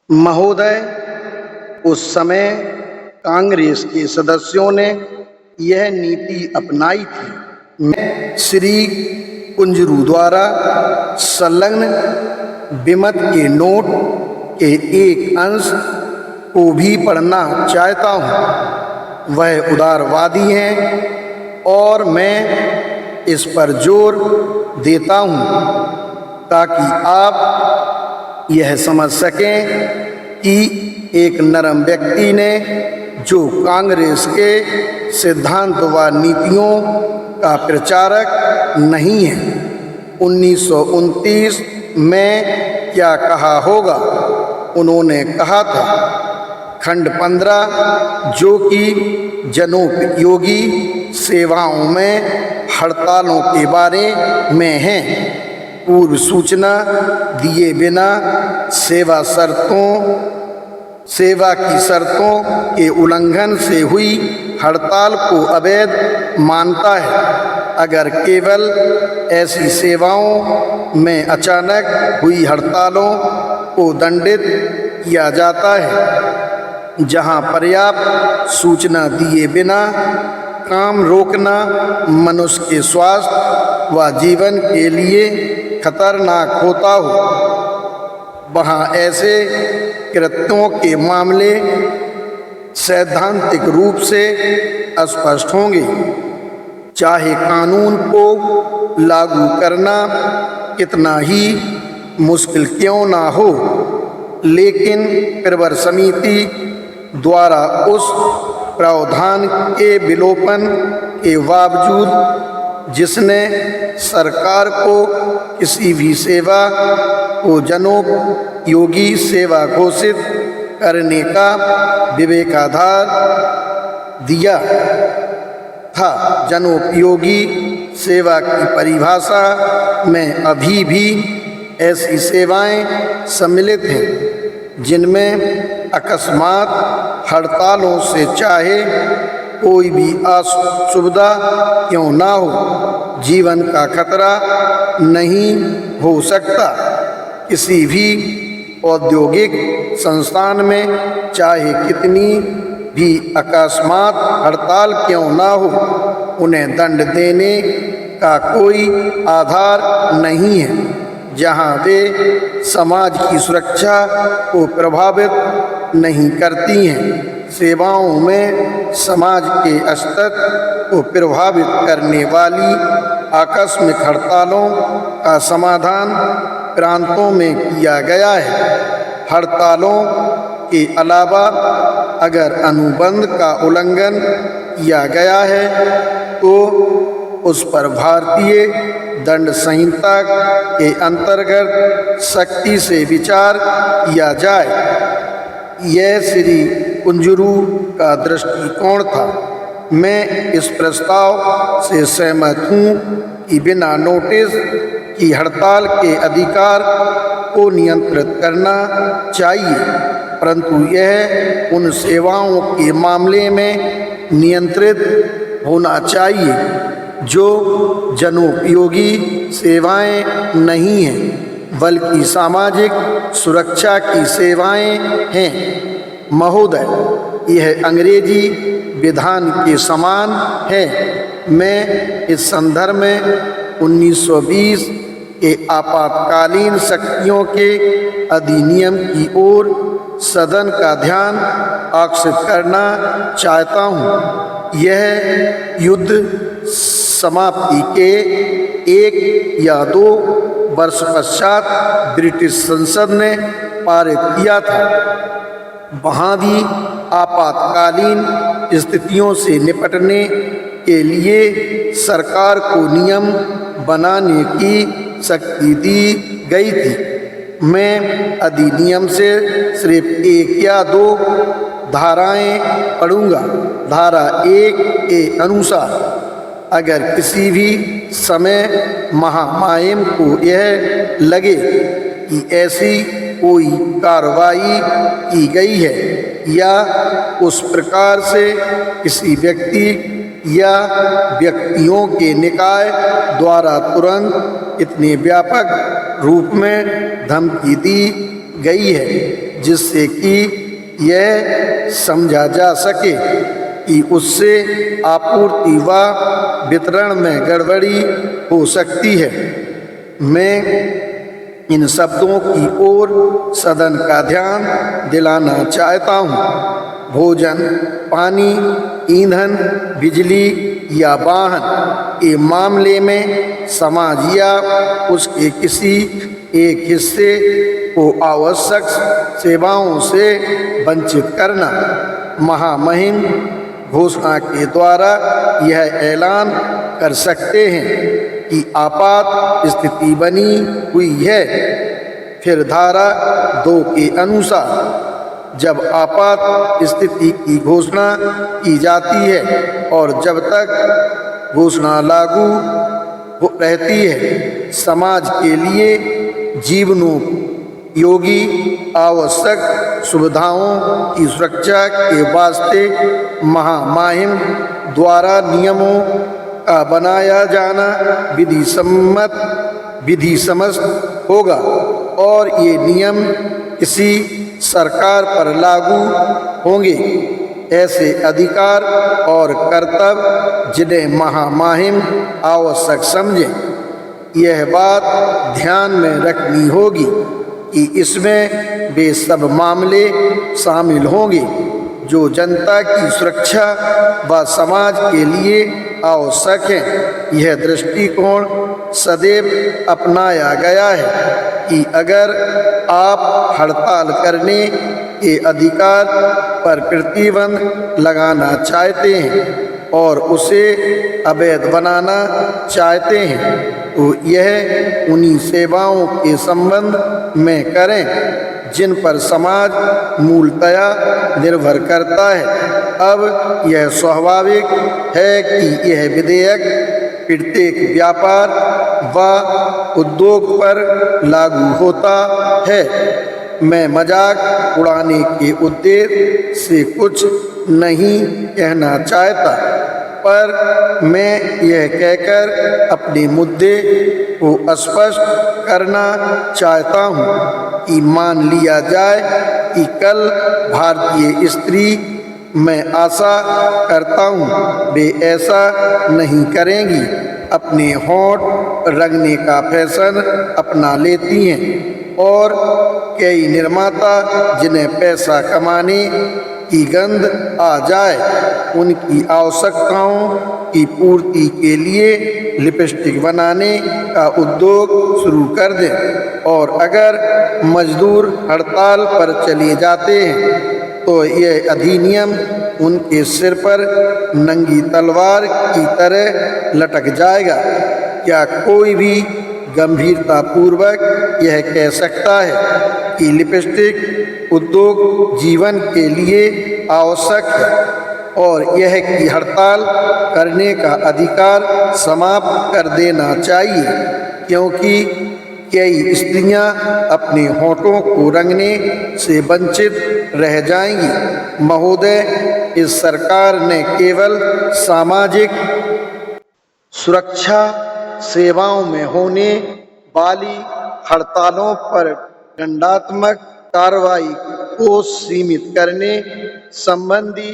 महोदय, उस समय कांग्रेस के सदस्यों ने यह नीति अपनाई थी। मैं श्री कुंजरू द्वारा संलग्न विमत के नोट के एक अंश को भी पढ़ना चाहता हूँ। वह उदारवादी हैं और मैं इस पर जोर देता हूँ ताकि आप यह समझ सकें कि एक नरम व्यक्ति ने, जो कांग्रेस के सिद्धांत व नीतियों का प्रचारक नहीं है, 1929 में क्या कहा होगा। उन्होंने कहा था, खंड 15, जो कि जनोपयोगी सेवाओं में हड़तालों के बारे में है, पूर्व सूचना दिए बिना सेवा की शर्तों के उल्लंघन से हुई हड़ताल को अवैध मानता है। अगर केवल ऐसी सेवाओं में अचानक हुई हड़तालों को दंडित किया जाता है, जहां पर्याप्त सूचना दिए बिना काम रोकना मनुष्य के स्वास्थ्य व जीवन के लिए खतरनाक होता हो, वहाँ ऐसे कृत्यों के मामले सैद्धांतिक रूप से स्पष्ट होंगे। चाहे कानून को लागू करना कितना ही मुश्किल क्यों ना हो, लेकिन प्रवर समिति द्वारा उस प्रावधान के विलोपन के बावजूद जिसने सरकार को किसी भी सेवा को जनोपयोगी सेवा घोषित करने का विवेकाधार दिया था, जनोपयोगी सेवा की परिभाषा में अभी भी ऐसी सेवाएं सम्मिलित हैं जिनमें अकस्मात हड़तालों से चाहे कोई भी असुविधा क्यों ना हो, जीवन का खतरा नहीं हो सकता। किसी भी औद्योगिक संस्थान में चाहे कितनी भी अकस्मात हड़ताल क्यों ना हो, उन्हें दंड देने का कोई आधार नहीं है, जहां वे समाज की सुरक्षा को प्रभावित नहीं करती हैं। सेवाओं में समाज के अस्तित्व को प्रभावित करने वाली आकस्मिक हड़तालों का समाधान प्रांतों में किया गया है। हड़तालों के अलावा अगर अनुबंध का उल्लंघन किया गया है तो उस पर भारतीय दंड संहिता के अंतर्गत सख्ती से विचार किया जाए। यह श्री कुंजरू का दृष्टिकोण था। मैं इस प्रस्ताव से सहमत हूँ कि बिना नोटिस की हड़ताल के अधिकार को नियंत्रित करना चाहिए, परंतु यह उन सेवाओं के मामले में नियंत्रित होना चाहिए जो जनोपयोगी सेवाएं नहीं हैं, बल्कि सामाजिक सुरक्षा की सेवाएं हैं। महोदय, यह अंग्रेजी विधान के समान है। मैं इस संदर्भ में 1920 के आपातकालीन शक्तियों के अधिनियम की ओर सदन का ध्यान आकर्षित करना चाहता हूँ। यह युद्ध समाप्ति के 1 या 2 वर्ष पश्चात ब्रिटिश संसद ने पारित किया था। वहाँ भी आपातकालीन स्थितियों से निपटने के लिए सरकार को नियम बनाने की शक्ति दी गई थी। मैं अधिनियम से सिर्फ 1 या 2 धाराएं पढ़ूंगा। धारा 1 के अनुसार, अगर किसी भी समय महामहिम को यह लगे कि ऐसी कोई कार्रवाई की गई है या उस प्रकार से किसी व्यक्ति या व्यक्तियों के निकाय द्वारा तुरंत इतने व्यापक रूप में धमकी दी गई है जिससे कि यह समझा जा सके कि उससे आपूर्ति व वितरण में गड़बड़ी हो सकती है। मैं इन शब्दों की ओर सदन का ध्यान दिलाना चाहता हूँ। भोजन, पानी, ईंधन, बिजली या वाहन के मामले में समाज या उसके किसी एक हिस्से को आवश्यक सेवाओं से वंचित करना। महामहिम घोषणा के द्वारा यह ऐलान कर सकते हैं कि आपात स्थिति बनी हुई है। फिर धारा 2 के अनुसार जब आपात स्थिति की घोषणा की जाती है और जब तक घोषणा लागू रहती है, समाज के लिए जीवनोपयोगी आवश्यक सुविधाओं की सुरक्षा के वास्ते महामहिम द्वारा नियमों का बनाया जाना विधि सम्मत होगा और ये नियम किसी सरकार पर लागू होंगे। ऐसे अधिकार और कर्तव्य जिन्हें महामहिम आवश्यक समझें, यह बात ध्यान में रखनी होगी कि इसमें वे सब मामले शामिल होंगे जो जनता की सुरक्षा व समाज के लिए आवश्यक है। यह दृष्टिकोण सदैव अपनाया गया है कि अगर आप हड़ताल करने के अधिकार पर प्रतिबंध लगाना चाहते हैं और उसे अवैध बनाना चाहते हैं तो यह उन्हीं सेवाओं के संबंध में करें जिन पर समाज मूलतया निर्भर करता है। अब यह स्वाभाविक है कि यह विधेयक प्रत्येक व्यापार व उद्योग पर लागू होता है। मैं मजाक उड़ाने के उद्देश्य से कुछ नहीं कहना चाहता, पर मैं यह कहकर अपने मुद्दे को स्पष्ट करना चाहता हूँ कि मान लिया जाए कि कल भारतीय स्त्री, मैं आशा करता हूँ वे ऐसा नहीं करेंगी, अपने होंठ रंगने का फैशन अपना लेती हैं और कई निर्माता जिन्हें पैसा कमाने की गंध आ जाए उनकी आवश्यकताओं की पूर्ति के लिए लिपस्टिक बनाने का उद्योग शुरू कर दें। और अगर मजदूर हड़ताल पर चले जाते हैं तो यह अधिनियम उनके सिर पर नंगी तलवार की तरह लटक जाएगा। क्या कोई भी गंभीरतापूर्वक यह कह सकता है कि लिपस्टिक उद्योग जीवन के लिए आवश्यक है और यह कि हड़ताल करने का अधिकार समाप्त कर देना चाहिए, क्योंकि कई स्त्रियां अपने होठों को रंगने से वंचित रह जाएंगी। महोदय, इस सरकार ने केवल सामाजिक सुरक्षा सेवाओं में होने वाली हड़तालों पर दंडात्मक कार्रवाई को सीमित करने संबंधी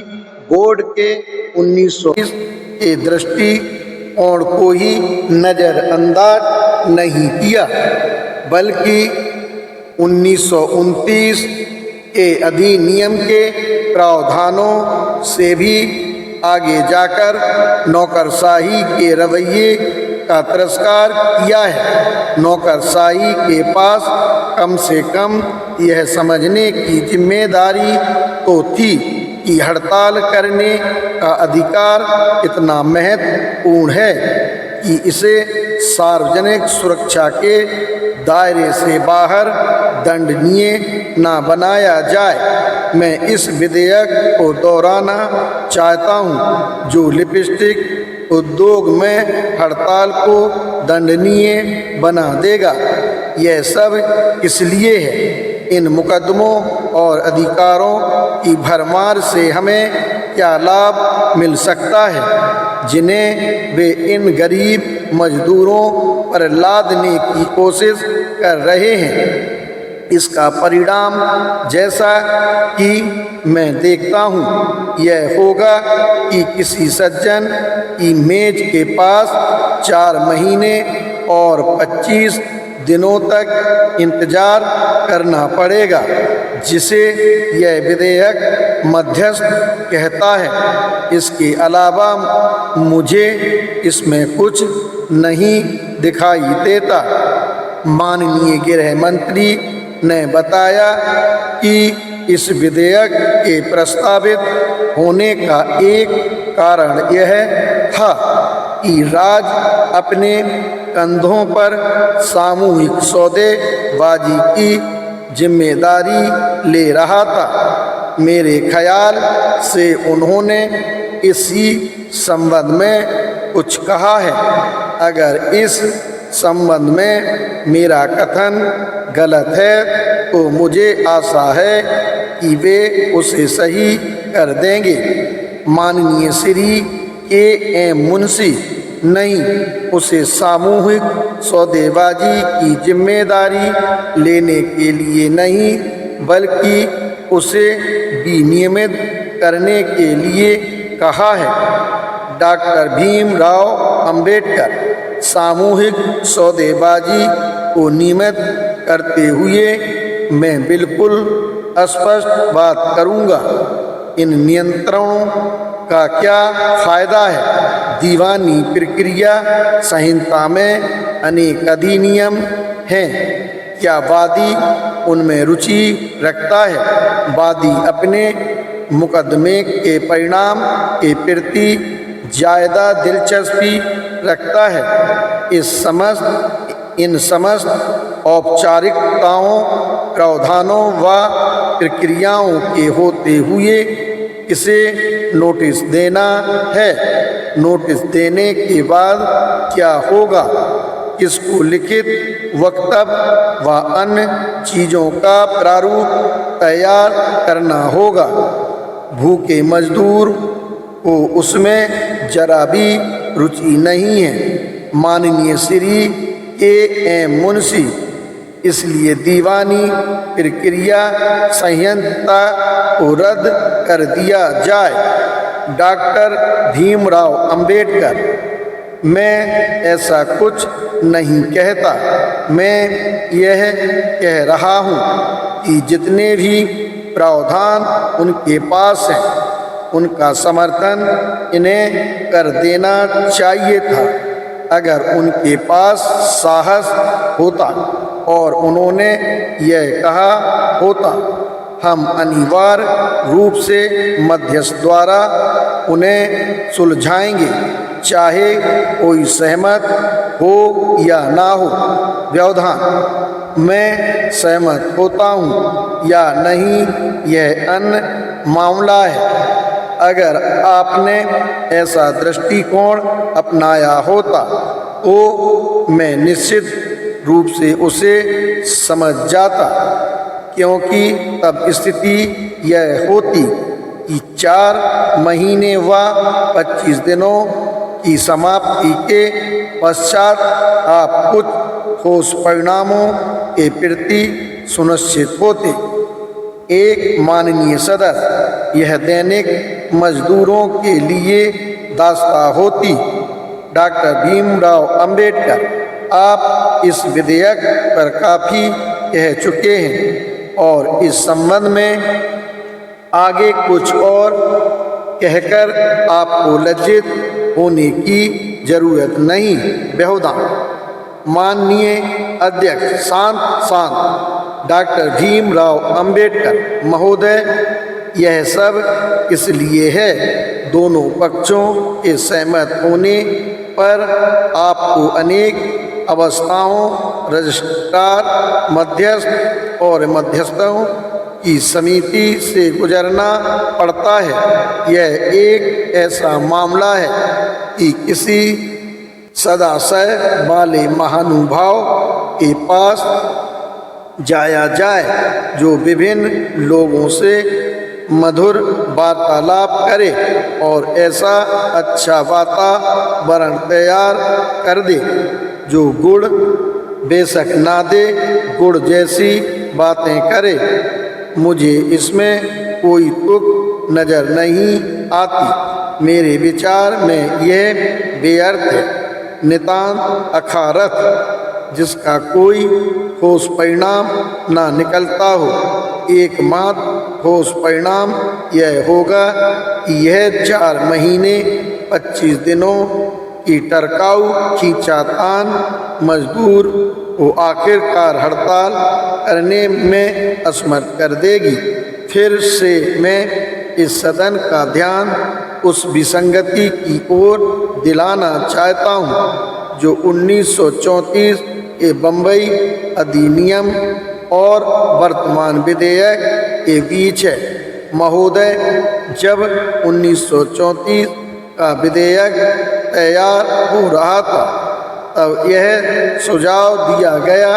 बोर्ड के 1920 के दृष्टिकोण को ही नज़रअंदाज नहीं किया, बल्कि 1929 के अधिनियम के प्रावधानों से भी आगे जाकर नौकरशाही के रवैये का तिरस्कार किया है। नौकरशाही के पास कम से कम यह समझने की जिम्मेदारी तो थी कि हड़ताल करने का अधिकार इतना महत्वपूर्ण है कि इसे सार्वजनिक सुरक्षा के दायरे से बाहर दंडनीय न बनाया जाए। मैं इस विधेयक को दोहराना चाहता हूँ जो लिपस्टिक उद्योग में हड़ताल को दंडनीय बना देगा। यह सब इसलिए है, इन मुकदमों और अधिकारों की भरमार से हमें क्या लाभ मिल सकता है जिन्हें वे इन गरीब मजदूरों पर लादने की कोशिश कर रहे हैं। इसका परिणाम जैसा कि मैं देखता हूँ यह होगा कि किसी सज्जन की मेज के पास 4 महीने और 25 दिनों तक इंतजार करना पड़ेगा, जिसे यह विधेयक मध्यस्थ कहता है। इसके अलावा मुझे इसमें कुछ नहीं दिखाई देता। माननीय गृह मंत्री ने बताया कि इस विधेयक के प्रस्तावित होने का एक कारण यह था कि राज्य अपने कंधों पर सामूहिक सौदेबाजी की जिम्मेदारी ले रहा था। मेरे ख्याल से उन्होंने इसी संबंध में कुछ कहा है। अगर इस संबंध में मेरा कथन गलत है तो मुझे आशा है कि वे उसे सही कर देंगे। माननीय श्री के.एम. मुंशी नहीं, उसे सामूहिक सौदेबाजी की जिम्मेदारी लेने के लिए नहीं बल्कि उसे विनियमित करने के लिए कहा है। डॉक्टर भीमराव अंबेडकर सामूहिक सौदेबाजी को नियमित करते हुए मैं बिल्कुल स्पष्ट बात करूंगा। इन नियंत्रणों का क्या फायदा है? दीवानी प्रक्रिया संहिता में अनेक अधिनियम हैं। क्या वादी उनमें रुचि रखता है? वादी अपने मुकदमे के परिणाम के प्रति ज़्यादा दिलचस्पी रखता है। इन समस्त औपचारिकताओं, प्रावधानों व प्रक्रियाओं के होते हुए इसे नोटिस देना है। नोटिस देने के बाद क्या होगा? किसको लिखित वक्तव्य व अन्य चीज़ों का प्रारूप तैयार करना होगा। भूखे मजदूर को उसमें जरा भी रुचि नहीं है। माननीय श्री के.एम. मुंशी, इसलिए दीवानी प्रक्रिया संहिता को रद्द कर दिया जाए। डॉक्टर भीमराव अंबेडकर, मैं ऐसा कुछ नहीं कहता। मैं यह कह रहा हूँ कि जितने भी प्रावधान उनके पास हैं उनका समर्थन इन्हें कर देना चाहिए था। अगर उनके पास साहस होता और उन्होंने यह कहा होता, हम अनिवार्य रूप से मध्यस्थ द्वारा उन्हें सुलझाएंगे, चाहे कोई सहमत हो या ना हो। व्यवधान: मैं सहमत होता हूँ या नहीं यह अन्य मामला है। अगर आपने ऐसा दृष्टिकोण अपनाया होता तो मैं निश्चित रूप से उसे समझ जाता, क्योंकि तब स्थिति यह होती कि 4 महीने व 25 दिनों की समाप्ति के पश्चात आप कुछ ठोस परिणामों के प्रति सुनिश्चित होते। एक माननीय सदस्य, यह दैनिक मजदूरों के लिए दास्तां होती। डॉक्टर भीमराव अंबेडकर, आप इस विधेयक पर काफ़ी कह चुके हैं और इस संबंध में आगे कुछ और कहकर आपको लज्जित होने की जरूरत नहीं। व्यवधान: माननीय अध्यक्ष, शांत। डॉक्टर भीमराव अंबेडकर महोदय, यह सब इसलिए है, दोनों पक्षों के सहमत होने पर आपको अनेक अवस्थाओं, रजिस्ट्रार, मध्यस्थ और मध्यस्थों की समिति से गुजरना पड़ता है। यह एक ऐसा मामला है कि किसी सदाशय वाले महानुभाव के पास जाया जाए जो विभिन्न लोगों से मधुर वार्तालाप करे और ऐसा अच्छा वातावरण तैयार कर दे जो गुड़ बेशक ना दे, गुड़ जैसी बातें करे। मुझे इसमें कोई तुक नजर नहीं आती। मेरे विचार में यह बेअर्थ है, नितांत अखारत, जिसका कोई ठोस परिणाम ना निकलता हो। एकमात्र ठोस परिणाम यह होगा कि यह 4 महीने 25 दिनों की टरकाऊ खींचातान मजदूर को आखिरकार हड़ताल करने में असमर्थ कर देगी। फिर से मैं इस सदन का ध्यान उस विसंगति की ओर दिलाना चाहता हूँ जो 1934 के बम्बई अधिनियम और वर्तमान विधेयक के बीच है। महोदय, जब 1934 का विधेयक तैयार हो रहा था तब यह सुझाव दिया गया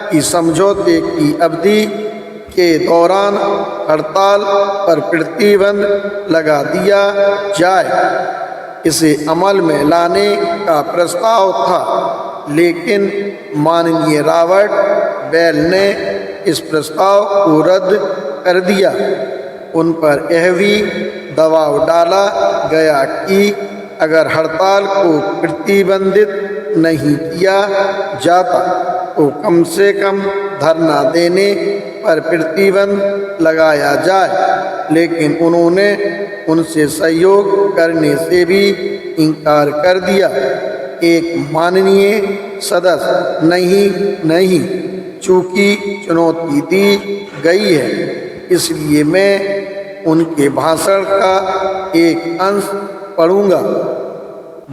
कि समझौते की अवधि के दौरान हड़ताल पर प्रतिबंध लगा दिया जाए। इसे अमल में लाने का प्रस्ताव था, लेकिन माननीय रॉबर्ट बेल ने इस प्रस्ताव को रद्द कर दिया। उन पर यह भी दबाव डाला गया कि अगर हड़ताल को प्रतिबंधित नहीं किया जाता तो कम से कम धरना देने पर प्रतिबंध लगाया जाए, लेकिन उन्होंने उनसे सहयोग करने से भी इनकार कर दिया। एक माननीय सदस्य, नहीं, चूंकि चुनौती दी गई है, इसलिए मैं उनके भाषण का एक अंश पढ़ूंगा।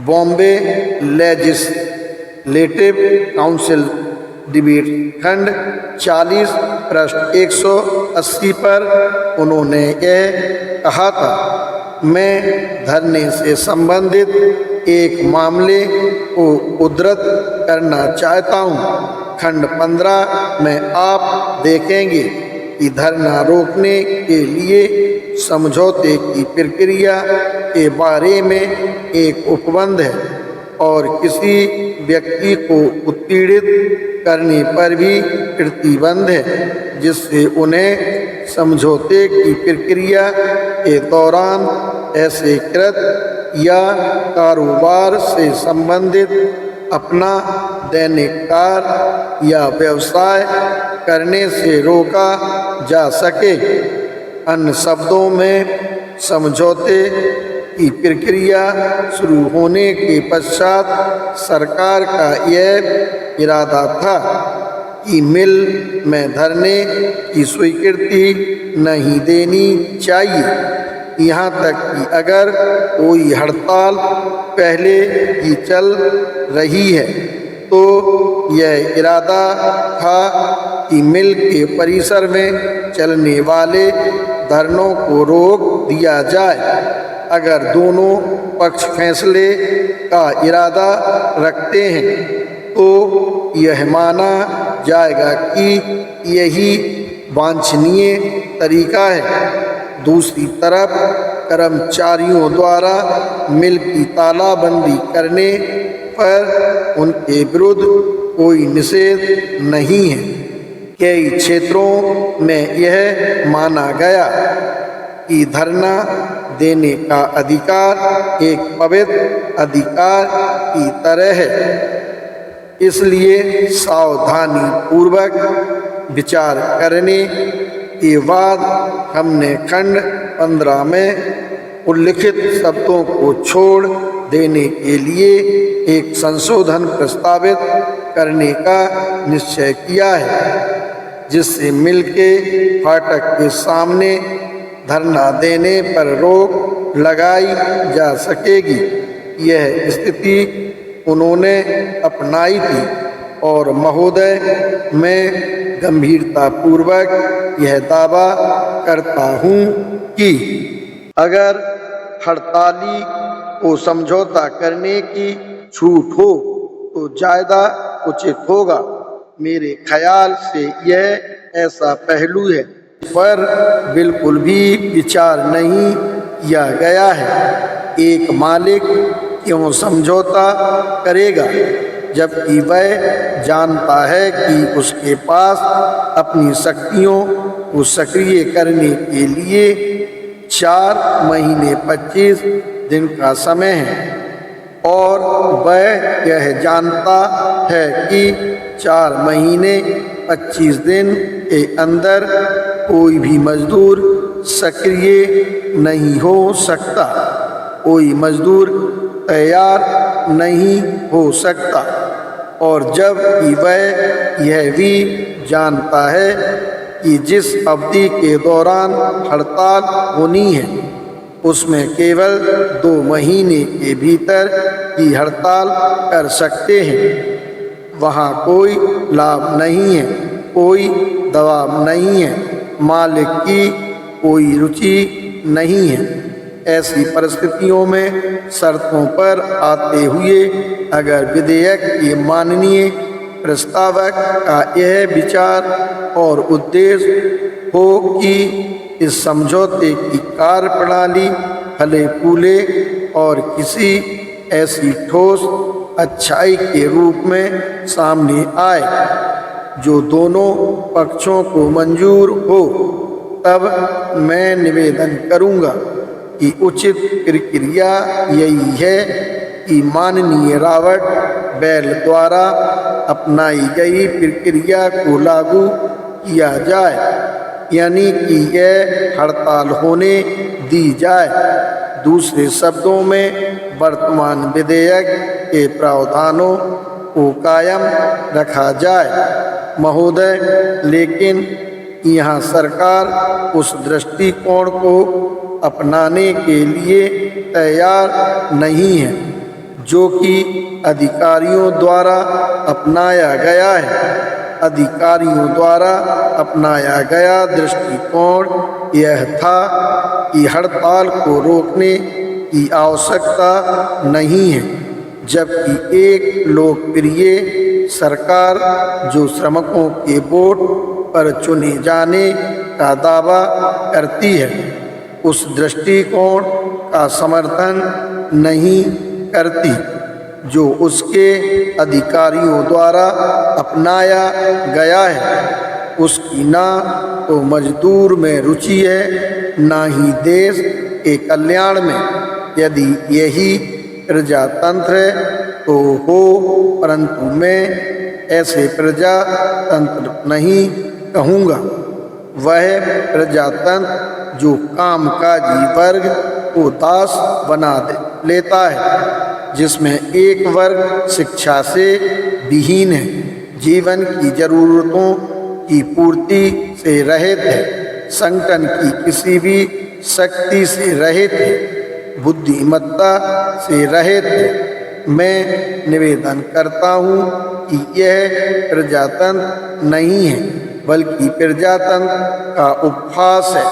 बॉम्बे लेजिस्लेटिव काउंसिल डिबेट खंड 40 पृष्ठ 180 पर उन्होंने यह कहा था, मैं धरने से संबंधित एक मामले को उद्धृत करना चाहता हूँ। खंड 15 में आप देखेंगे कि धरना रोकने के लिए समझौते की प्रक्रिया के बारे में एक उपबंध है और किसी व्यक्ति को उत्पीड़ित करने पर भी प्रतिबंध है, जिससे उन्हें समझौते की प्रक्रिया के दौरान ऐसे कृत्य या कारोबार से संबंधित अपना दैनिक कार्य या व्यवसाय करने से रोका जा सके। अन्य शब्दों में, समझौते की प्रक्रिया शुरू होने के पश्चात सरकार का यह इरादा था कि मिल में धरने की स्वीकृति नहीं देनी चाहिए। यहाँ तक कि अगर कोई हड़ताल पहले ही चल रही है तो यह इरादा था कि मिल के परिसर में चलने वाले धरनों को रोक दिया जाए। अगर दोनों पक्ष फैसले का इरादा रखते हैं तो यह माना जाएगा कि यही वांछनीय तरीका है। दूसरी तरफ कर्मचारियों द्वारा मिल की तालाबंदी करने पर उनके विरुद्ध कोई निषेध नहीं है। कई क्षेत्रों में यह माना गया कि धरना देने का अधिकार एक पवित्र अधिकार की तरह है, इसलिए सावधानी पूर्वक विचार करने के बाद हमने खंड 15 में उल्लिखित शब्दों को छोड़ देने के लिए एक संशोधन प्रस्तावित करने का निश्चय किया है, जिससे मिल के फाटक के सामने धरना देने पर रोक लगाई जा सकेगी। यह स्थिति उन्होंने अपनाई थी और महोदय, मैं गंभीरतापूर्वक यह दावा करता हूँ कि अगर हड़ताली को समझौता करने की छूट हो तो ज़्यादा उचित होगा। मेरे ख्याल से यह ऐसा पहलू है पर बिल्कुल भी विचार नहीं किया गया है। एक मालिक क्यों समझौता करेगा जबकि वह जानता है कि उसके पास अपनी शक्तियों को सक्रिय करने के लिए 4 महीने 25 दिन का समय है और वह यह जानता है कि 4 महीने 25 दिन के अंदर कोई भी मजदूर सक्रिय नहीं हो सकता, कोई मजदूर तैयार नहीं हो सकता। और जब कि वह यह भी जानता है कि जिस अवधि के दौरान हड़ताल होनी है उसमें केवल 2 महीने के भीतर ही हड़ताल कर सकते हैं, वहाँ कोई लाभ नहीं है, कोई दबाव नहीं है, मालिक की कोई रुचि नहीं है। ऐसी परिस्थितियों में शर्तों पर आते हुए अगर विधेयक के माननीय प्रस्तावक का यह विचार और उद्देश्य हो कि इस समझौते की कार्यप्रणाली फले फूले और किसी ऐसी ठोस अच्छाई के रूप में सामने आए जो दोनों पक्षों को मंजूर हो, तब मैं निवेदन करूंगा कि उचित प्रक्रिया यही है कि माननीय रॉबर्ट बेल द्वारा अपनाई गई प्रक्रिया को लागू किया जाए, यानी कि यह हड़ताल होने दी जाए। दूसरे शब्दों में वर्तमान विधेयक के प्रावधानों को कायम रखा जाए। महोदय, लेकिन यहाँ सरकार उस दृष्टिकोण को अपनाने के लिए तैयार नहीं है जो कि अधिकारियों द्वारा अपनाया गया है। अधिकारियों द्वारा अपनाया गया दृष्टिकोण यह था कि हड़ताल को रोकने की आवश्यकता नहीं है, जबकि एक लोकप्रिय सरकार जो श्रमिकों के वोट पर चुने जाने का दावा करती है उस दृष्टिकोण का समर्थन नहीं करती जो उसके अधिकारियों द्वारा अपनाया गया है। उसकी ना तो मजदूर में रुचि है, ना ही देश के कल्याण में। यदि यही प्रजातंत्र है तो हो, परंतु मैं ऐसे प्रजातंत्र नहीं कहूँगा। वह प्रजातंत्र जो कामकाजी वर्ग को दास बना लेता है, जिसमें एक वर्ग शिक्षा से विहीन है, जीवन की जरूरतों की पूर्ति से रहित है, संगठन की किसी भी शक्ति से रहित है, बुद्धिमत्ता से रहित है। मैं निवेदन करता हूँ कि यह प्रजातंत्र नहीं है बल्कि प्रजातंत्र का उपहास है।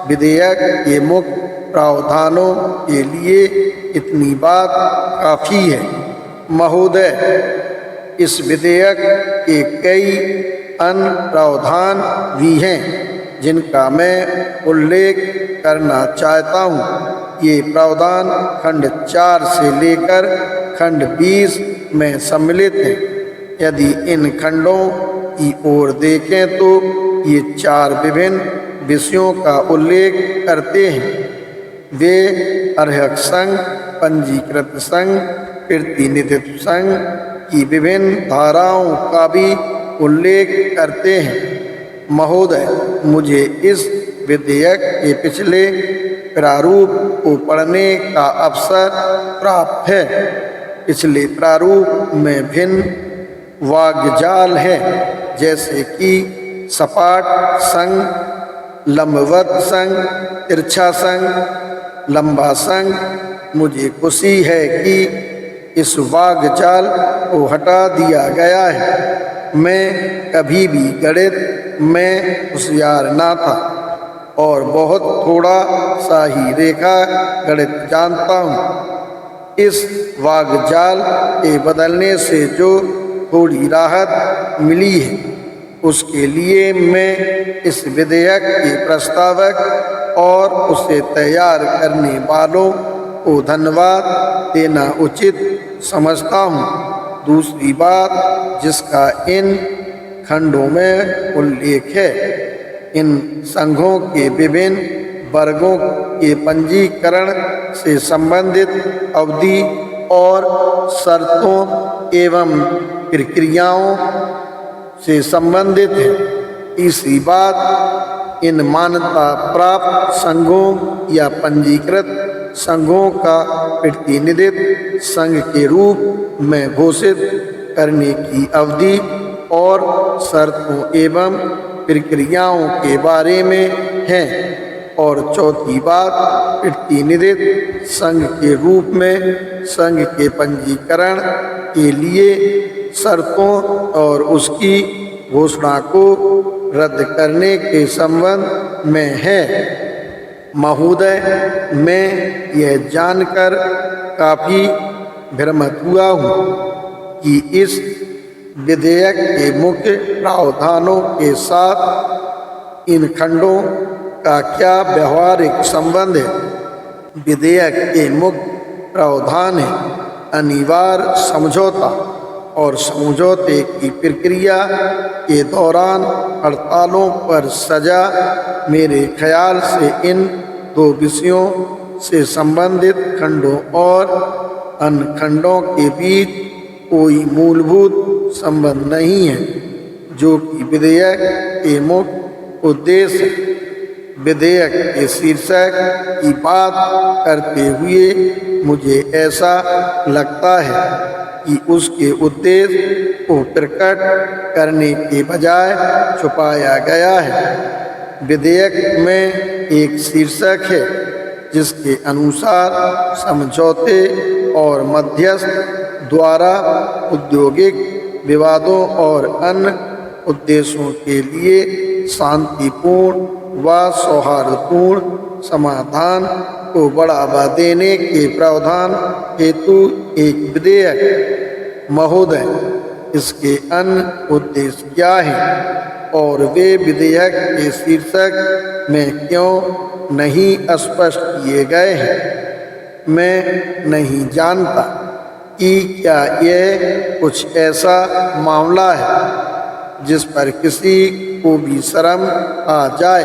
विधेयक के मुख्य प्रावधानों के लिए इतनी बात काफ़ी है। महोदय, इस विधेयक के कई अन्य प्रावधान भी हैं जिनका मैं उल्लेख करना चाहता हूँ। ये प्रावधान खंड 4 से लेकर खंड 20 में सम्मिलित हैं। यदि इन खंडों की ओर देखें तो ये 4 विभिन्न विषयों का उल्लेख करते हैं। वे अर्हक संघ, पंजीकृत संघ, प्रतिनिधित्व संघ की विभिन्न धाराओं का भी उल्लेख करते हैं। महोदय, मुझे इस विधेयक के पिछले प्रारूप को पढ़ने का अवसर प्राप्त है। पिछले प्रारूप में भिन्न वाग्जाल है, जैसे कि सपाट संघ, लंबवत संघ, तिरछा संघ, लंबा संघ। मुझे खुशी है कि इस वाग्जाल को हटा दिया गया है। मैं कभी भी गणित में होशियार ना था और बहुत थोड़ा सा ही रेखा गणित जानता हूँ। इस वाग्जाल के बदलने से जो थोड़ी राहत मिली है उसके लिए मैं इस विधेयक के प्रस्तावक और उसे तैयार करने वालों को धन्यवाद देना उचित समझता हूँ। दूसरी बात जिसका इन खंडों में उल्लेख है, इन संघों के विभिन्न वर्गों के पंजीकरण से संबंधित अवधि और शर्तों एवं प्रक्रियाओं से संबंधित है। तीसरी बात इन मान्यता प्राप्त संघों या पंजीकृत संघों का प्रतिनिधित्व संघ के रूप में घोषित करने की अवधि और शर्तों एवं प्रक्रियाओं के बारे में है। और चौथी बात प्रतिनिधित्व संघ के रूप में संघ के पंजीकरण के लिए शर्तों और उसकी घोषणा को रद्द करने के संबंध में है। महोदय, मैं यह जानकर काफ़ी भ्रमित हुआ हूँ कि इस विधेयक के मुख्य प्रावधानों के साथ इन खंडों का क्या व्यवहारिक संबंध है। विधेयक के मुख्य प्रावधान है अनिवार्य समझौता और समझौते की प्रक्रिया के दौरान हड़तालों पर सजा। मेरे ख्याल से इन दो विषयों से संबंधित खंडों और अन्य खंडों के बीच कोई मूलभूत संबंध नहीं है, जो कि विधेयक के मुख्य उद्देश्य। विधेयक के शीर्षक की बात करते हुए मुझे ऐसा लगता है कि उसके उद्देश्य को प्रकट करने के बजाय छुपाया गया है। विधेयक में एक शीर्षक है जिसके अनुसार समझौते और मध्यस्थ द्वारा औद्योगिक विवादों और अन्य उद्देश्यों के लिए शांतिपूर्ण व सौहार्दपूर्ण समाधान को बढ़ावा देने के प्रावधान हेतु एक विधेयक। महोदय, इसके अन्य उद्देश्य क्या हैं और वे विधेयक के शीर्षक में क्यों नहीं स्पष्ट किए गए हैं? मैं नहीं जानता कि क्या यह कुछ ऐसा मामला है जिस पर किसी को भी शर्म आ जाए।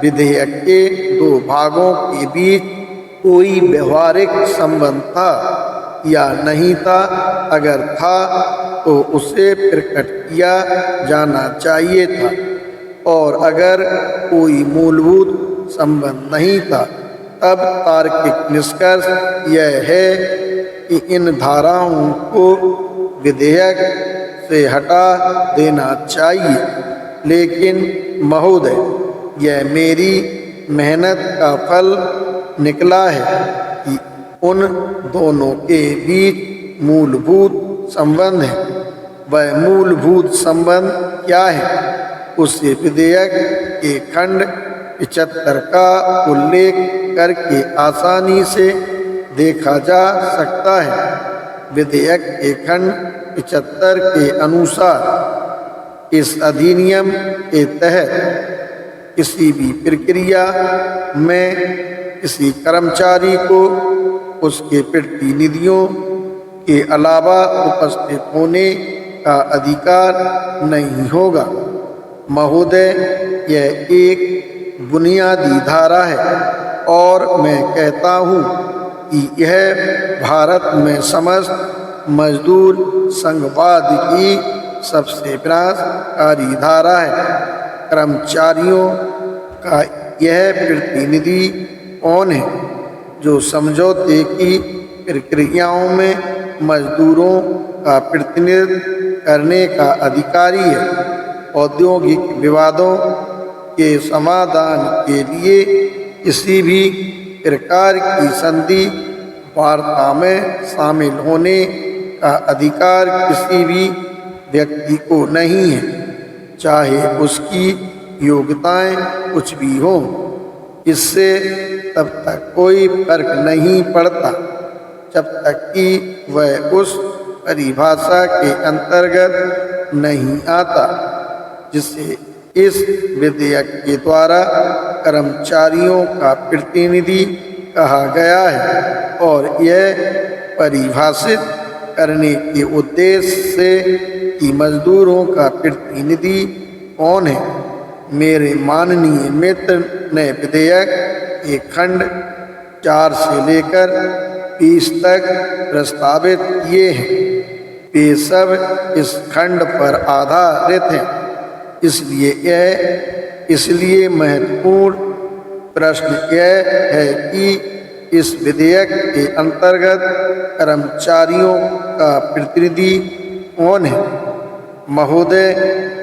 विधेयक के दो भागों के बीच कोई व्यवहारिक संबंध था या नहीं था? अगर था तो उसे प्रकट किया जाना चाहिए था, और अगर कोई मूलभूत संबंध नहीं था तब तार्किक निष्कर्ष यह है कि इन धाराओं को विधेयक से हटा देना चाहिए। लेकिन महोदय, यह मेरी मेहनत का फल निकला है कि उन दोनों के बीच मूलभूत संबंध है। वह मूलभूत संबंध क्या है, उसे विधेयक के खंड 75 का उल्लेख करके आसानी से देखा जा सकता है। विधेयक के खंड 75 के अनुसार इस अधिनियम के तहत किसी भी प्रक्रिया में किसी कर्मचारी को उसके प्रतिनिधियों के अलावा उपस्थित होने का अधिकार नहीं होगा। महोदय, यह एक बुनियादी धारा है और मैं कहता हूँ कि यह भारत में समस्त मजदूर संघवाद की सबसे विनाशकारी धारा है। कर्मचारियों का यह प्रतिनिधि कौन है जो समझौते की प्रक्रियाओं में मजदूरों का प्रतिनिधित्व करने का अधिकारी है। औद्योगिक विवादों के समाधान के लिए किसी भी प्रकार की संधि वार्ता में शामिल होने का अधिकार किसी भी व्यक्ति को नहीं है, चाहे उसकी योग्यताएं कुछ भी हों। इससे तब तक कोई फर्क नहीं पड़ता जब तक कि वह उस परिभाषा के अंतर्गत नहीं आता जिसे इस विधेयक के द्वारा कर्मचारियों का प्रतिनिधि कहा गया है, और यह परिभाषित करने के उद्देश्य से कि मजदूरों का प्रतिनिधि कौन है। मेरे माननीय मित्र ने विधेयक के खंड 4 से लेकर 20 तक प्रस्तावित किए हैं। वे सब इस खंड पर आधारित हैं। इसलिए महत्वपूर्ण प्रश्न यह है कि इस विधेयक के अंतर्गत कर्मचारियों का प्रतिनिधि कौन है। महोदय,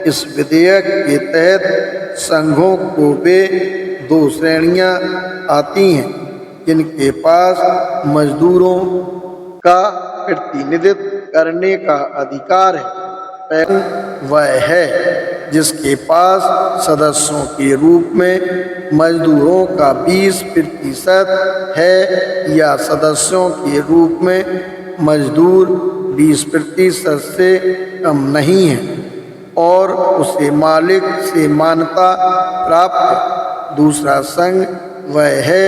इस विधेयक के तहत संघों को वे 2 श्रेणियां आती हैं जिनके पास मजदूरों का प्रतिनिधित्व करने का अधिकार है। वह है जिसके पास सदस्यों के रूप में मजदूरों का 20% है या सदस्यों के रूप में मजदूर 20% से कम नहीं है और उसे मालिक से मान्यता प्राप्त है। दूसरा संघ वह है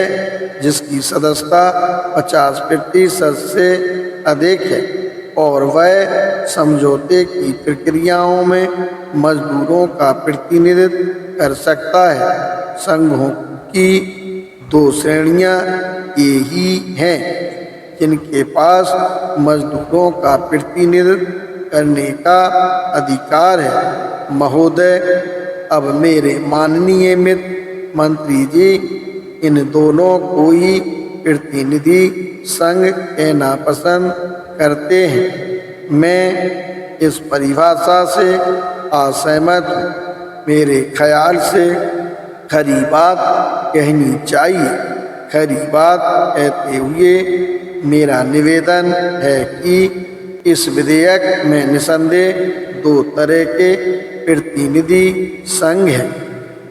जिसकी सदस्यता 50% से अधिक है और वह समझौते की प्रक्रियाओं में मजदूरों का प्रतिनिधित्व कर सकता है। संघों की 2 श्रेणियां ये ही हैं जिनके पास मजदूरों का प्रतिनिधित्व करने का अधिकार है। महोदय, अब मेरे माननीय मित्र मंत्री जी इन दोनों को ही प्रतिनिधि संघ कहना पसंद करते हैं। मैं इस परिभाषा से असहमत हूँ। मेरे ख्याल से खरी बात कहनी चाहिए। खरी बात कहते हुए मेरा निवेदन है कि इस विधेयक में निसंदेह 2 तरह के प्रतिनिधि संघ हैं,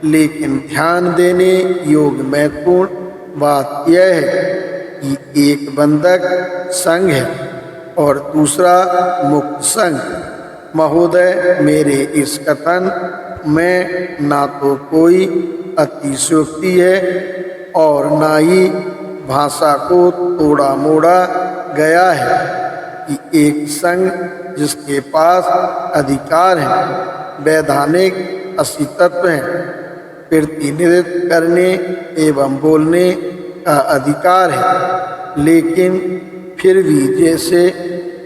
लेकिन ध्यान देने योग्य महत्वपूर्ण बात यह है कि एक बंधक संघ है और दूसरा मुक्त संघ। महोदय, मेरे इस कथन में ना तो कोई अतिशयोक्ति है और ना ही भाषा को तोड़ा मोड़ा गया है कि एक संघ जिसके पास अधिकार है, वैधानिक अस्तित्व है, प्रतिनिधित्व करने एवं बोलने का अधिकार है, लेकिन फिर भी जैसे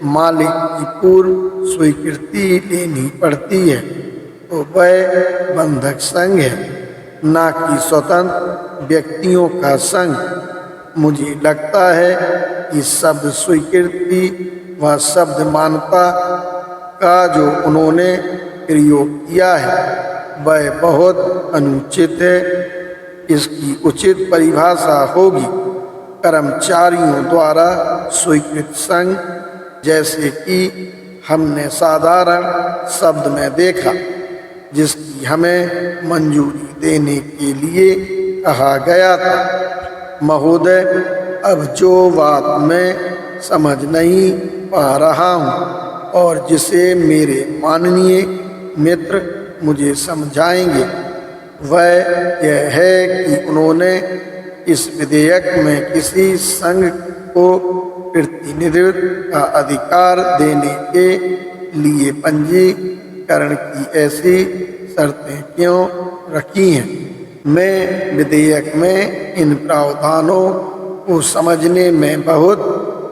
मालिक की पूर्व स्वीकृति लेनी पड़ती है, तो वह बंधक संघ है, ना कि स्वतंत्र व्यक्तियों का संघ। मुझे लगता है कि शब्द स्वीकृति व शब्द मान्यता का जो उन्होंने प्रयोग किया है वह बहुत अनुचित है। इसकी उचित परिभाषा होगी कर्मचारियों द्वारा स्वीकृत संघ, जैसे कि हमने साधारण शब्द में देखा, जिसकी हमें मंजूरी देने के लिए कहा गया था। महोदय, अब जो बात मैं समझ नहीं पा रहा हूँ और जिसे मेरे माननीय मित्र मुझे समझाएंगे, वह यह है कि उन्होंने इस विधेयक में किसी संघ को प्रतिनिधित्व का अधिकार देने के लिए पंजीकरण की ऐसी शर्तें क्यों रखी हैं। मैं विधेयक में इन प्रावधानों को समझने में बहुत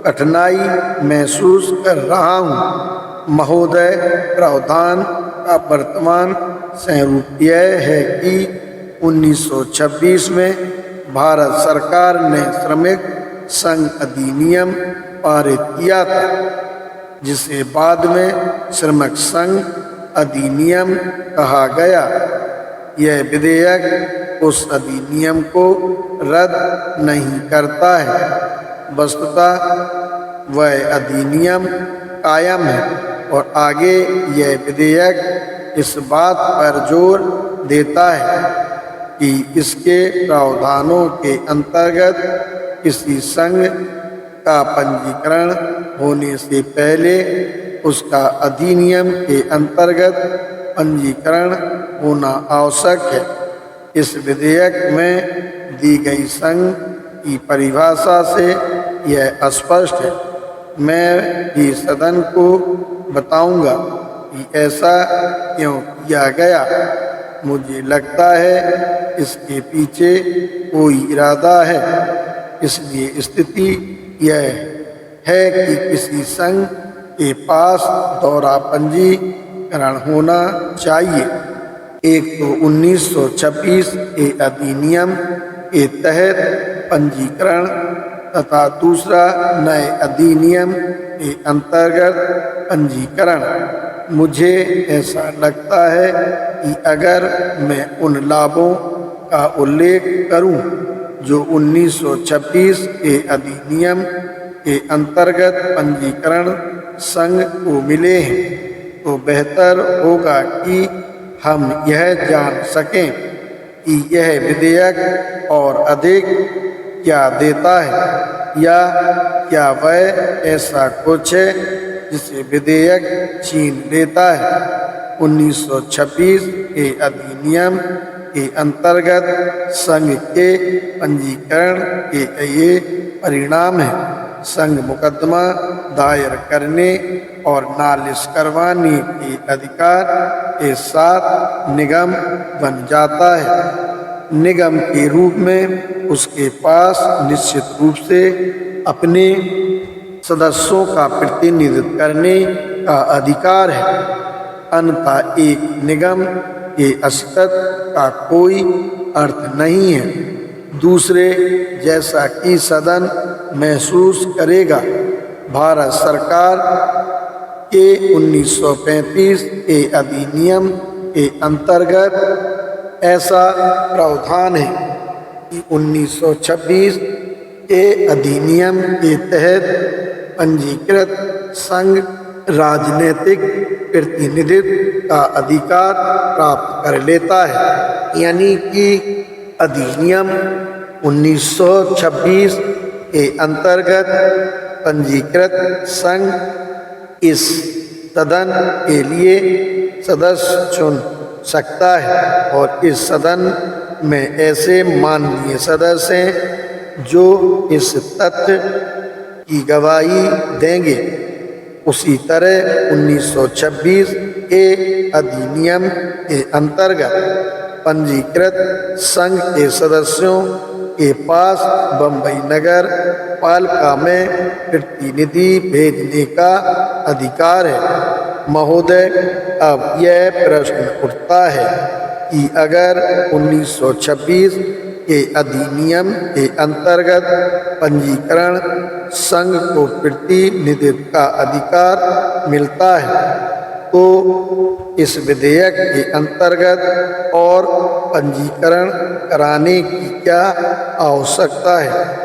कठिनाई महसूस कर रहा हूँ। महोदय, प्रावधान का वर्तमान स्वरूप यह है कि 1926 में भारत सरकार ने श्रमिक संघ अधिनियम पारित किया था, जिसे बाद में श्रमिक संघ अधिनियम कहा गया। यह विधेयक उस अधिनियम को रद्द नहीं करता है, वस्तुतः वह अधिनियम कायम है और आगे यह विधेयक इस बात पर जोर देता है कि इसके प्रावधानों के अंतर्गत किसी संघ का पंजीकरण होने से पहले उसका अधिनियम के अंतर्गत पंजीकरण होना आवश्यक है। इस विधेयक में दी गई संघ की परिभाषा से यह स्पष्ट है। मैं भी सदन को बताऊंगा कि ऐसा क्यों किया गया। मुझे लगता है इसके पीछे कोई इरादा है। इसलिए स्थिति यह है कि किसी संघ के पास दोहरा पंजीकरण होना चाहिए। एक तो 1926 के अधिनियम के तहत पंजीकरण तथा दूसरा नए अधिनियम के अंतर्गत पंजीकरण। मुझे ऐसा लगता है कि अगर मैं उन लाभों का उल्लेख करूं जो 1926 के अधिनियम के अंतर्गत पंजीकरण संघ को मिले हैं, तो बेहतर होगा कि हम यह जान सकें कि यह विधेयक और अधिक क्या देता है, या क्या वह ऐसा कुछ है जिसे विधेयक छीन लेता है। 1926 के अधिनियम के अंतर्गत संघ के पंजीकरण के ये परिणाम हैं। संघ मुकदमा दायर करने और नालिश करवाने के अधिकार के साथ निगम बन जाता है। निगम के रूप में उसके पास निश्चित रूप से अपने सदस्यों का प्रतिनिधित्व करने का अधिकार है। अन्यथा एक निगम के अस्तित्व का कोई अर्थ नहीं है। दूसरे, जैसा कि सदन महसूस करेगा, भारत सरकार के 1935 के अधिनियम के अंतर्गत ऐसा प्रावधान है कि 1926 के अधिनियम के तहत पंजीकृत संघ राजनीतिक प्रतिनिधित्व का अधिकार प्राप्त कर लेता है। यानी कि अधिनियम 1926 के अंतर्गत पंजीकृत संघ इस सदन के लिए सदस्य चुन सकता है और इस सदन में ऐसे माननीय सदस्य हैं जो इस तथ्य की गवाही देंगे। उसी तरह 1926 के अधिनियम के अंतर्गत पंजीकृत संघ के सदस्यों के पास बम्बई नगर पालिका में प्रतिनिधि भेजने का अधिकार है। महोदय, अब यह प्रश्न उठता है कि अगर 1926 के अधिनियम के अंतर्गत पंजीकरण संघ को प्रतिनिधित्व का अधिकार मिलता है, तो इस विधेयक के अंतर्गत और पंजीकरण कराने की क्या आवश्यकता है।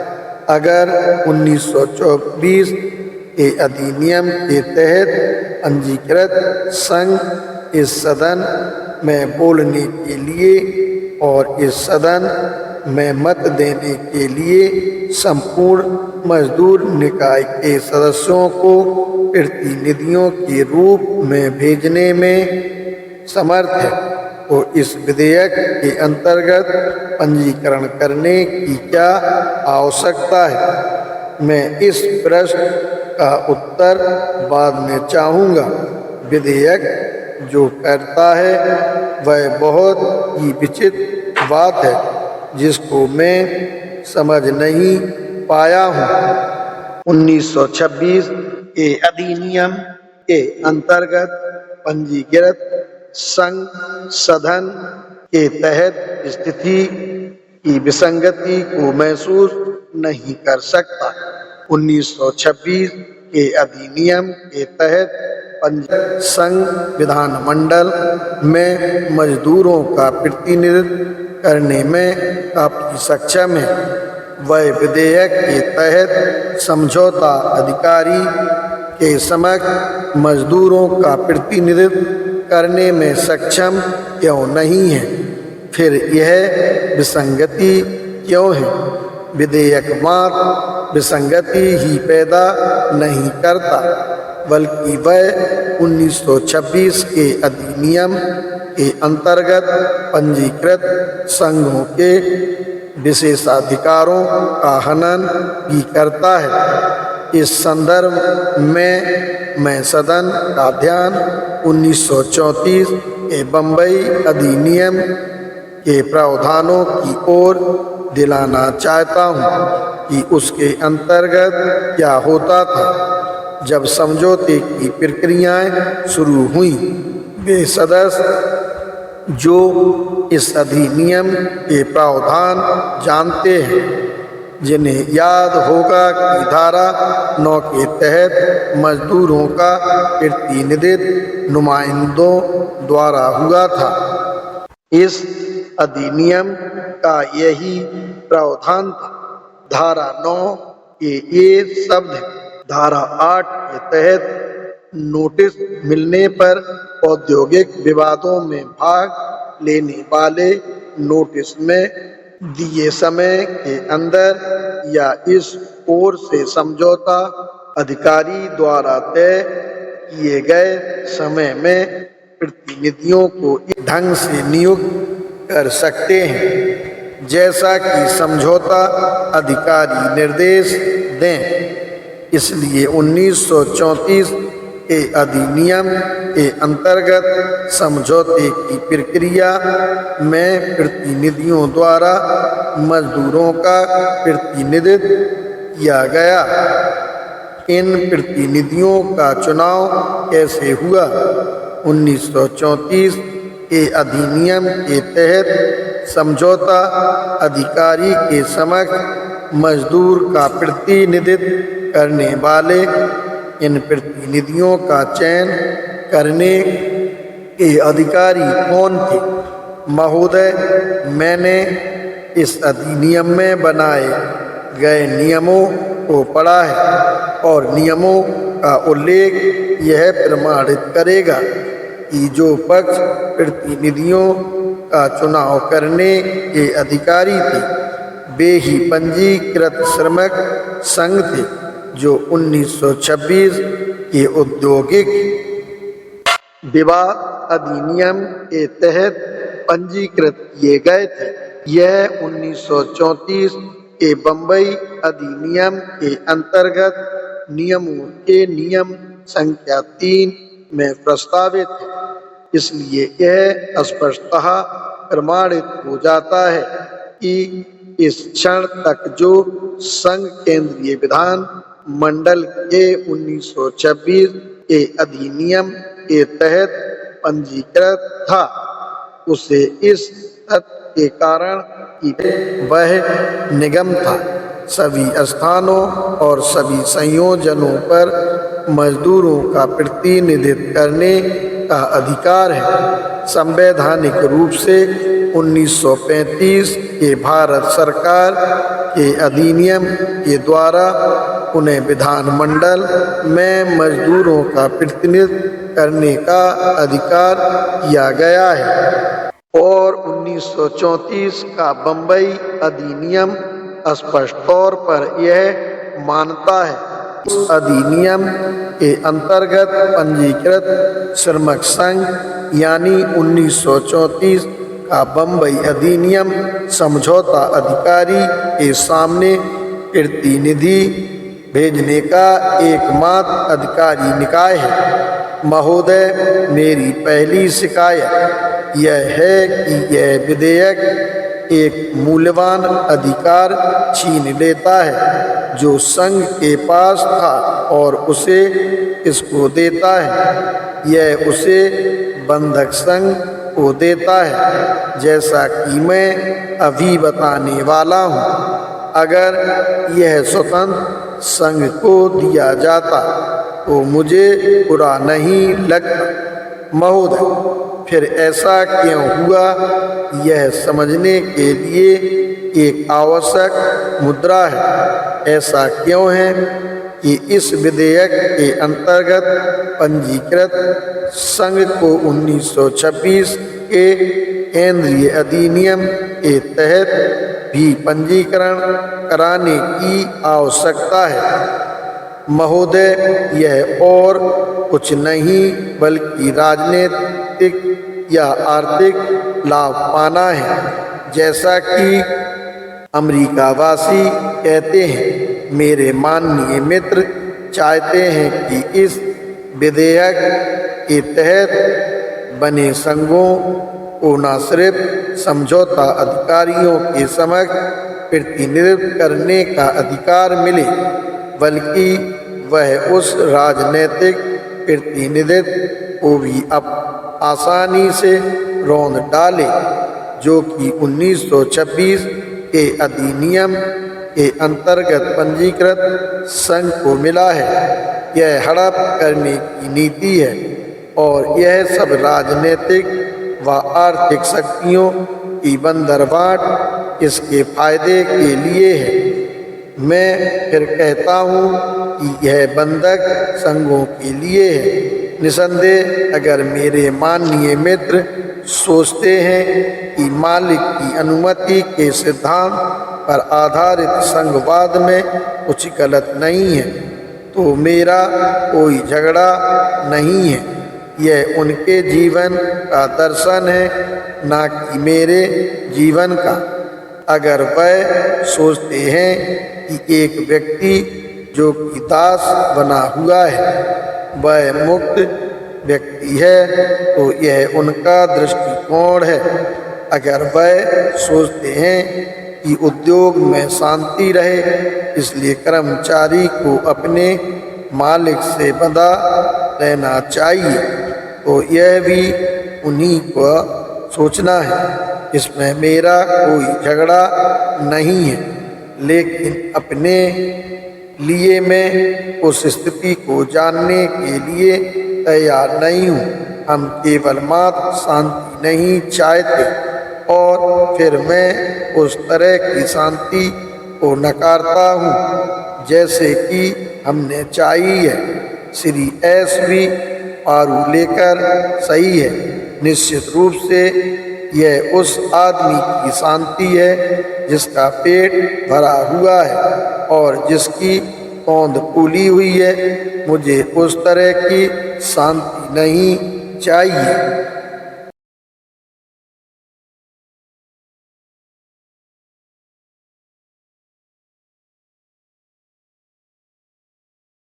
अगर 1924 के अधिनियम के तहत पंजीकृत संघ इस सदन में बोलने के लिए और इस सदन में मत देने के लिए संपूर्ण मजदूर निकाय के सदस्यों को प्रतिनिधियों के रूप में भेजने में समर्थ है, तो इस विधेयक के अंतर्गत पंजीकरण करने की क्या आवश्यकता है। मैं इस प्रश्न का उत्तर बाद में चाहूँगा। विधेयक जो करता है वह बहुत ही विचित्र बात है जिसको मैं समझ नहीं पाया हूँ। 1926 के अधिनियम के अंतर्गत पंजीकृत संघ सदन के तहत स्थिति की विसंगति को महसूस नहीं कर सकता। 1926 के अधिनियम के तहत पंजीकृत संघ विधानमंडल में मजदूरों का प्रतिनिधित्व करने में काफी सक्षम है। वह विधेयक के तहत समझौता अधिकारी के समक्ष मजदूरों का प्रतिनिधित्व करने में सक्षम क्यों नहीं है। फिर यह विसंगति क्यों है। विधेयक मात्र विसंगति ही पैदा नहीं करता, बल्कि वह 1926 के अधिनियम के अंतर्गत पंजीकृत संघों के विशेषाधिकारों का हनन भी करता है। इस संदर्भ में मैं सदन का ध्यान 1934 के बम्बई अधिनियम के प्रावधानों की ओर दिलाना चाहता हूँ कि उसके अंतर्गत क्या होता था। जब समझौते की प्रक्रियाएं शुरू हुई, वे सदस्य जो इस अधिनियम के प्रावधान जानते हैं, जिन्हें याद होगा कि धारा 9 के तहत मजदूरों का प्रतिनिधित्व नुमाइंदों द्वारा हुआ था। इस अधिनियम का यही प्रावधान था। धारा 9 के ये शब्द धारा 8 के तहत नोटिस मिलने पर औद्योगिक विवादों में भाग लेने वाले नोटिस में दिए समय के अंदर या इस ओर से समझौता अधिकारी द्वारा तय किए गए समय में प्रतिनिधियों को इस ढंग से नियुक्त कर सकते हैं जैसा कि समझौता अधिकारी निर्देश दें। इसलिए 1934 के अधिनियम के अंतर्गत समझौते की प्रक्रिया में प्रतिनिधियों द्वारा मजदूरों का प्रतिनिधित्व किया गया। इन प्रतिनिधियों का चुनाव कैसे हुआ? 1934 के अधिनियम के तहत समझौता अधिकारी के समक्ष मजदूर का प्रतिनिधित्व करने वाले इन प्रतिनिधियों का चयन करने के अधिकारी कौन थे? महोदय, मैंने इस अधिनियम में बनाए गए नियमों को पढ़ा है और नियमों का उल्लेख यह प्रमाणित करेगा कि जो पक्ष प्रतिनिधियों का चुनाव करने के अधिकारी थे, वे ही पंजीकृत श्रमिक संघ थे जो 1926 के औद्योगिक विवाद अधिनियम के तहत पंजीकृत किए गए थे। यह 1934 के बम्बई अधिनियम के अंतर्गत नियमों के नियम संख्या 3 में प्रस्तावित है। इसलिए यह स्पष्टतः प्रमाणित हो जाता है कि इस क्षण तक जो संघ केंद्रीय विधान मंडल के 1926 के अधिनियम के तहत पंजीकृत था, उसे इस तथ्य के कारण कि वह निगम था, सभी स्थानों और सभी संयोजनों पर मजदूरों का प्रतिनिधित्व करने का अधिकार है। संवैधानिक रूप से 1935 के भारत सरकार के अधिनियम के द्वारा उन्हें विधानमंडल में मजदूरों का प्रतिनिधित्व करने का अधिकार दिया गया है और 1934 का बम्बई अधिनियम स्पष्ट तौर पर यह मानता है। उस अधिनियम के अंतर्गत पंजीकृत श्रमिक संघ यानी 1934 का बम्बई अधिनियम समझौता अधिकारी के सामने प्रतिनिधि भेजने का एकमात्र अधिकारी निकाय है। महोदय, मेरी पहली शिकायत यह है कि यह विधेयक एक मूल्यवान अधिकार छीन लेता है जो संघ के पास था और उसे इसको देता है। यह उसे बंधक संघ को देता है, जैसा कि मैं अभी बताने वाला हूँ। अगर यह स्वतंत्र संघ को दिया जाता तो मुझे बुरा नहीं लगता। महोदय, फिर ऐसा क्यों हुआ, यह समझने के लिए एक आवश्यक मुद्रा है। ऐसा क्यों है कि इस विधेयक के अंतर्गत पंजीकृत संघ को 1926 के केंद्रीय अधिनियम के तहत भी पंजीकरण कराने की आवश्यकता है। महोदय, यह और कुछ नहीं बल्कि राजनीतिक या आर्थिक लाभ पाना है। जैसा कि अमेरिकावासी कहते हैं, मेरे माननीय मित्र चाहते हैं कि इस विधेयक के तहत बने संघों को न सिर्फ समझौता अधिकारियों के समक्ष प्रतिनिधित्व करने का अधिकार मिले, बल्कि वह उस राजनीतिक प्रतिनिधित्व को भी आसानी से रौंद डाले जो कि 1926 के अधिनियम के अंतर्गत पंजीकृत संघ को मिला है। यह हड़प करने की नीति है और यह सब राजनीतिक व आर्थिक शक्तियों की बंदरबाट इसके फायदे के लिए है। मैं फिर कहता हूँ कि यह बंधक संघों के लिए है। निसंदेह अगर मेरे माननीय मित्र सोचते हैं कि मालिक की अनुमति के सिद्धांत पर आधारित संघवाद में कुछ गलत नहीं है तो मेरा कोई झगड़ा नहीं है। यह उनके जीवन का दर्शन है, ना कि मेरे जीवन का। अगर वह सोचते हैं कि एक व्यक्ति जो कि दास बना हुआ है वह मुक्त व्यक्ति है तो यह उनका दृष्टिकोण है। अगर वह सोचते हैं कि उद्योग में शांति रहे इसलिए कर्मचारी को अपने मालिक से बंधा रहना चाहिए तो यह भी उन्हीं को सोचना है। इसमें मेरा कोई झगड़ा नहीं है, लेकिन अपने लिए मैं उस स्थिति को जानने के लिए तैयार नहीं हूँ। हम केवल मात्र शांति नहीं चाहते और फिर मैं उस तरह की शांति को नकारता हूँ जैसे कि हमने चाही है। श्री SV पारुलेकर सही है। निश्चित रूप से यह उस आदमी की शांति है जिसका पेट भरा हुआ है और जिसकी तोंद फूली हुई है। मुझे उस तरह की शांति नहीं चाहिए।